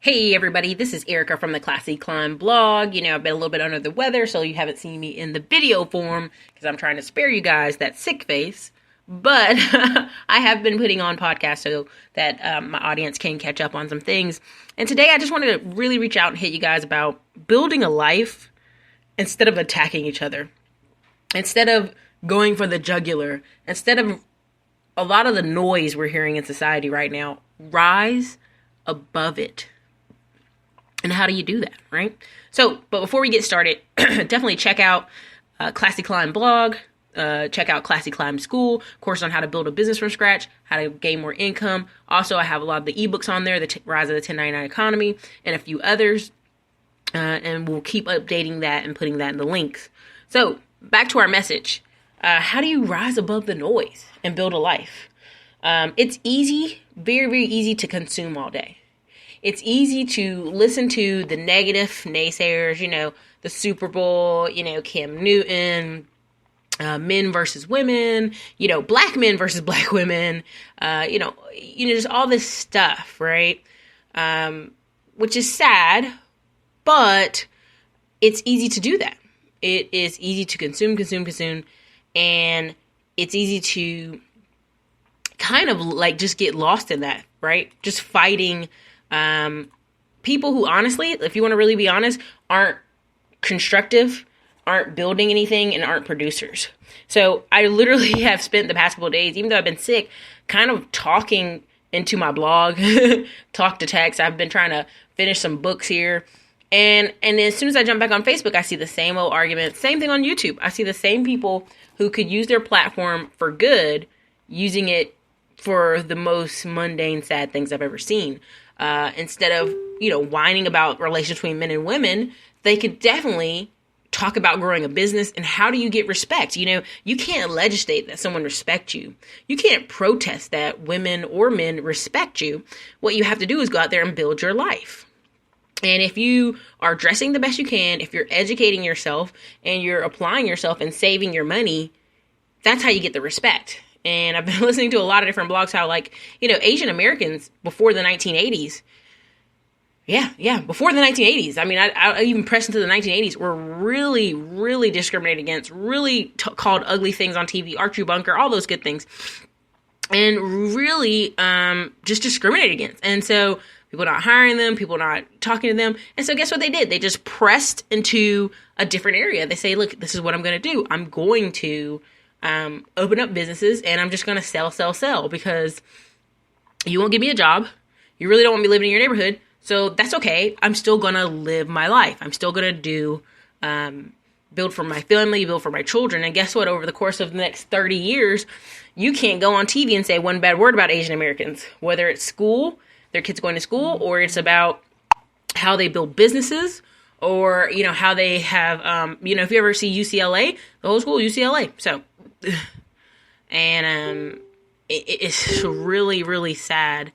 Hey everybody, this is Erica from the Classy Climb blog. I've been a little bit under the weather, so you haven't seen me in the video form because I'm trying to spare you guys that sick face. But I have been putting on podcasts so that my audience can catch up on some things. And today I just wanted to really reach out and hit you guys about building a life instead of attacking each other. Instead of going for the jugular. Instead of a lot of the noise we're hearing in society right now. Rise above it. And how do you do that, right? But before we get started, definitely check out Classy Climb blog, check out Classy Climb School, course on how to build a business from scratch, how to gain more income. Also, I have a lot of the ebooks on there, the Rise of the 1099 Economy, and a few others. And we'll keep updating that and putting that in the links. So back to our message. How do you rise above the noise and build a life? It's easy, very, very easy to consume all day. It's easy to listen to the negative naysayers, the Super Bowl, Cam Newton, men versus women, black men versus black women, just all this stuff, right? Which is sad, but it's easy to do that. It is easy to consume, and it's easy to kind of like just get lost in that, right? Just fighting people who honestly, if you want to really be honest, aren't constructive, aren't building anything, and aren't producers. So I literally have spent the past couple of days, even though I've been sick, kind of talking into my blog, talk to text. I've been trying to finish some books here. And as soon as I jump back on Facebook, I see the same old argument. Same thing on YouTube. I see the same people who could use their platform for good, using it for the most mundane, sad things I've ever seen. Instead of, whining about relations between men and women, they could definitely talk about growing a business and how do you get respect. You can't legislate that someone respect you. You can't protest that women or men respect you. What you have to do is go out there and build your life. And if you are dressing the best you can, if you're educating yourself and you're applying yourself and saving your money, that's how you get the respect. And I've been listening to a lot of different blogs how, Asian Americans before the 1980s, before the 1980s. I mean, I even pressed into the 1980s, were really, really discriminated against, really called ugly things on TV, Archie Bunker, all those good things, and really just discriminated against. And so people not hiring them, people not talking to them. And so guess what they did? They just pressed into a different area. They say, look, this is what I'm going to do. I'm going to open up businesses, and I'm just going to sell because you won't give me a job. You really don't want me living in your neighborhood. So that's okay. I'm still going to live my life. I'm still going to do, build for my family, build for my children. And guess what? Over the course of the next 30 years, you can't go on TV and say one bad word about Asian Americans, whether it's school, their kids going to school, or it's about how they build businesses, or, how they have, if you ever see UCLA, the whole school, UCLA. So, and it's really, really sad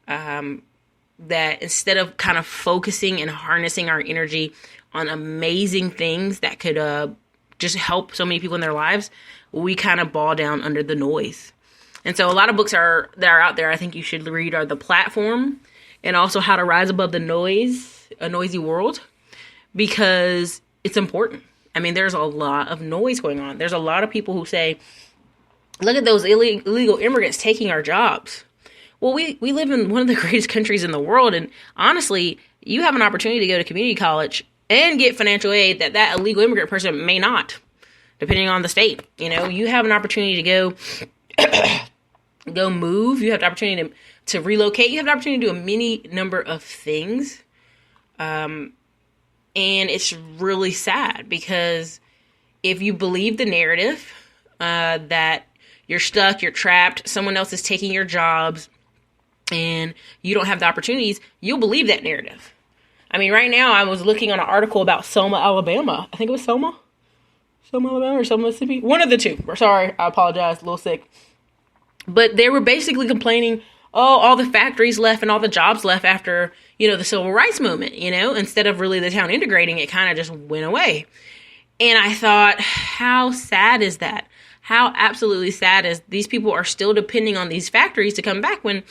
that instead of kind of focusing and harnessing our energy on amazing things that could just help so many people in their lives, we kind of ball down under the noise. And so a lot of books that are out there I think you should read are The Platform and also How to Rise Above the Noise, A Noisy World, because it's important. I mean, there's a lot of noise going on. There's a lot of people who say, look at those illegal immigrants taking our jobs. Well, we live in one of the greatest countries in the world. And honestly, you have an opportunity to go to community college and get financial aid that illegal immigrant person may not, depending on the state. You have an opportunity to go move. You have the opportunity to relocate. You have the opportunity to do a many number of things. And it's really sad because if you believe the narrative that you're stuck, you're trapped, someone else is taking your jobs, and you don't have the opportunities, you'll believe that narrative. I mean, right now I was looking on an article about Selma, Alabama. I think it was Selma, Alabama, or Selma, Mississippi. One of the two. Sorry, I apologize, a little sick. But they were basically complaining, all the factories left and all the jobs left after, the civil rights movement, instead of really the town integrating, it kind of just went away. And I thought, how sad is that? How absolutely sad is these people are still depending on these factories to come back when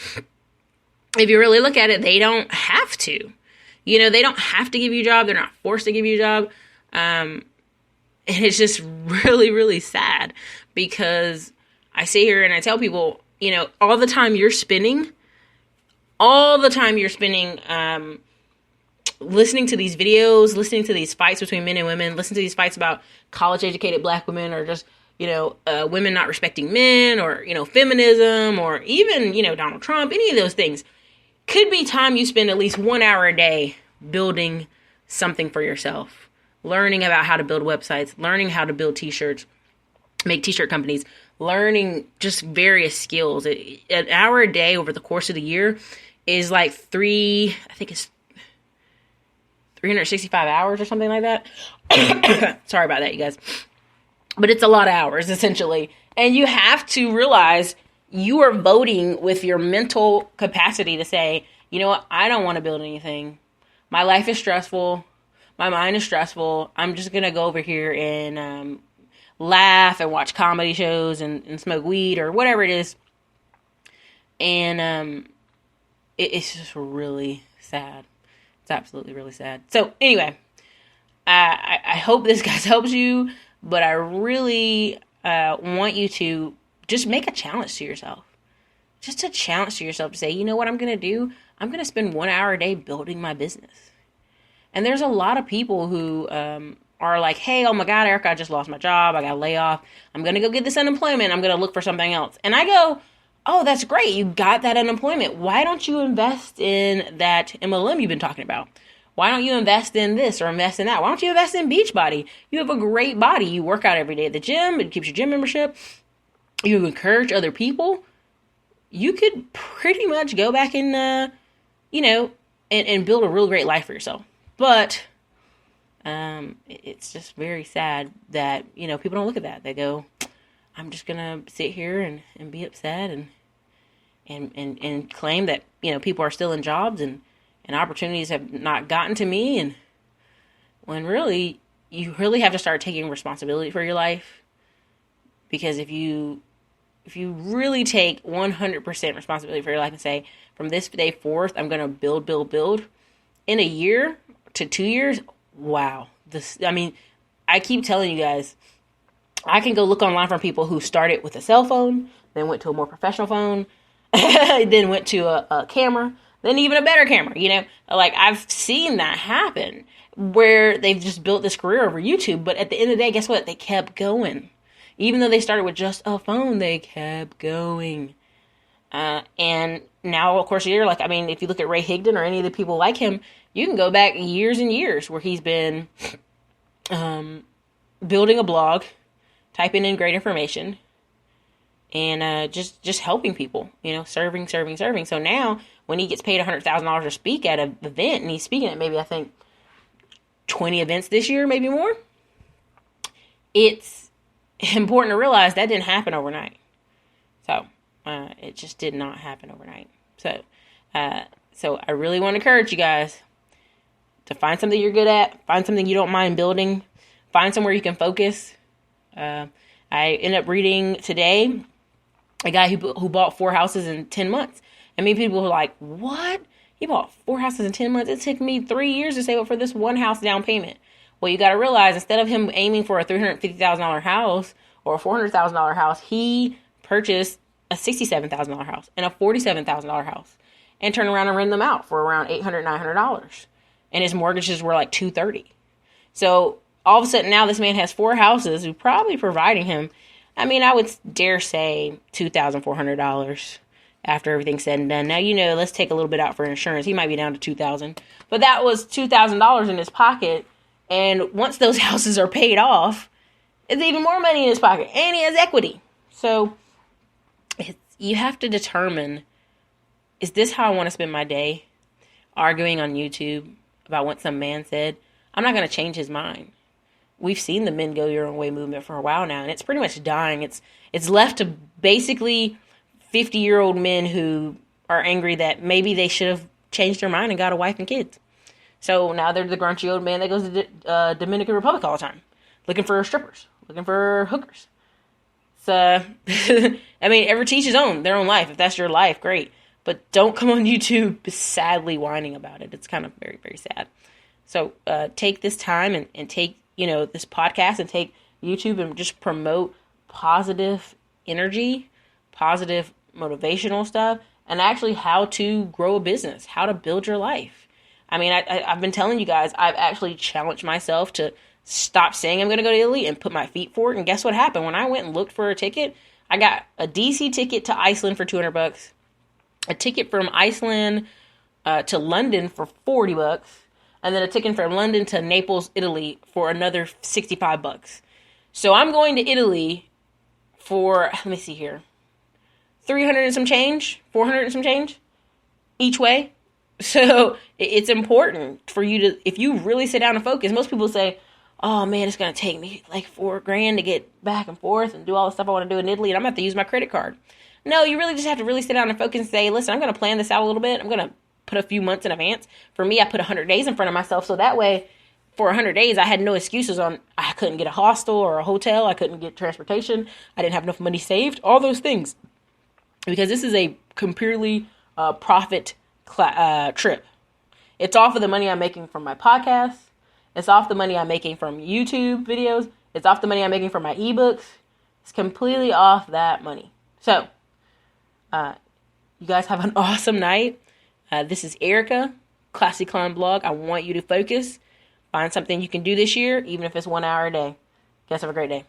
if you really look at it, they don't have to. You know, they don't have to give you a job. They're not forced to give you a job. And it's just really, really sad because I sit here and I tell people, you know, all the time you're spending listening to these videos, listening to these fights between men and women, listening to these fights about college-educated black women, or just, you know, women not respecting men, or, you know, feminism, or even, you know, Donald Trump, any of those things, could be time you spend at least 1 hour a day building something for yourself, learning about how to build websites, learning how to build t-shirts, make t-shirt companies, learning just various skills. An hour a day over the course of the year is like 365 hours or something like that. Sorry about that, you guys. But it's a lot of hours, essentially. And you have to realize you are voting with your mental capacity to say, you know what, I don't want to build anything. My life is stressful. My mind is stressful. I'm just going to go over here and laugh and watch comedy shows and smoke weed or whatever it is. And it's just really sad. It's absolutely really sad. So anyway, I hope this, guys, helps you. But I really want you to just make a challenge to yourself. Just a challenge to yourself to say, you know what I'm going to do? I'm going to spend 1 hour a day building my business. And there's a lot of people who are like, hey, oh my God, Erica, I just lost my job. I got a layoff. I'm going to go get this unemployment. I'm going to look for something else. And I go, oh, that's great. You got that unemployment. Why don't you invest in that MLM you've been talking about? Why don't you invest in this or invest in that? Why don't you invest in Beachbody? You have a great body. You work out every day at the gym. It keeps your gym membership. You encourage other people. You could pretty much go back and, and build a real great life for yourself. But it's just very sad that, you know, people don't look at that. They go, I'm just going to sit here and be upset and claim that, you know, people are still in jobs and opportunities have not gotten to me. And when really, you really have to start taking responsibility for your life. Because if you really take 100% responsibility for your life and say, from this day forth, I'm going to build, in a year to 2 years, wow. I keep telling you guys, I can go look online for people who started with a cell phone, then went to a more professional phone, then went to a camera, then even a better camera, you know? Like, I've seen that happen where they've just built this career over YouTube, but at the end of the day, guess what? They kept going. Even though they started with just a phone, they kept going. And now, of course, if you look at Ray Higdon or any of the people like him, you can go back years and years where he's been building a blog, typing in great information, and just helping people, you know, serving. So now, when he gets paid $100,000 to speak at an event, and he's speaking at maybe, I think, 20 events this year, maybe more, it's important to realize that didn't happen overnight. So, it just did not happen overnight. So I really want to encourage you guys to find something you're good at, find something you don't mind building, find somewhere you can focus. I ended up reading today a guy who bought 4 houses in 10 months. And many people were like, what? He bought 4 houses in 10 months? It took me 3 years to save up for this one house down payment. Well, you got to realize, instead of him aiming for a $350,000 house or a $400,000 house, he purchased a $67,000 house and a $47,000 house and turned around and rent them out for around $800, $900. And his mortgages were like $230. So all of a sudden now this man has 4 houses who probably providing him, I would dare say $2,400 after everything's said and done. Now, you know, let's take a little bit out for insurance. He might be down to $2,000, but that was $2,000 in his pocket. And once those houses are paid off, it's even more money in his pocket, and he has equity. So you have to determine, is this how I want to spend my day? Arguing on YouTube about what some man said? I'm not going to change his mind. We've seen the men go your own way movement for a while now, and it's pretty much dying. It's left to basically 50-year-old men who are angry that maybe they should have changed their mind and got a wife and kids. So now they're the grumpy old man that goes to Dominican Republic all the time, looking for strippers, looking for hookers. So, every teach his own, their own life. If that's your life, great. but don't come on YouTube sadly whining about it. It's kind of very, very sad. So take this time and take, this podcast and take YouTube and just promote positive energy, positive motivational stuff, and actually how to grow a business, how to build your life. I mean, I've been telling you guys, I've actually challenged myself to stop saying I'm going to go to Italy and put my feet forward. And guess what happened? When I went and looked for a ticket, I got a DC ticket to Iceland for $200, a ticket from Iceland to London for $40, and then a ticket from London to Naples, Italy for another $65. So I'm going to Italy for, let me see here, 300 and some change, 400 and some change each way. So it's important for you to, if you really sit down and focus, most people say, oh man, it's going to take me like $4,000 to get back and forth and do all the stuff I want to do in Italy, and I'm going to have to use my credit card. No, you really just have to really sit down and focus and say, listen, I'm going to plan this out a little bit. I'm going to put a few months in advance. For me, I put 100 days in front of myself. So that way, for 100 days, I had no excuses on, I couldn't get a hostel or a hotel. I couldn't get transportation. I didn't have enough money saved. All those things. Because this is a completely profit trip. It's off of the money I'm making from my podcast. It's off the money I'm making from YouTube videos. It's off the money I'm making from my ebooks. It's completely off that money. So, you guys have an awesome night. This is Erica, Classy Climb Blog. I want you to focus. Find something you can do this year, even if it's 1 hour a day. Guys, have a great day.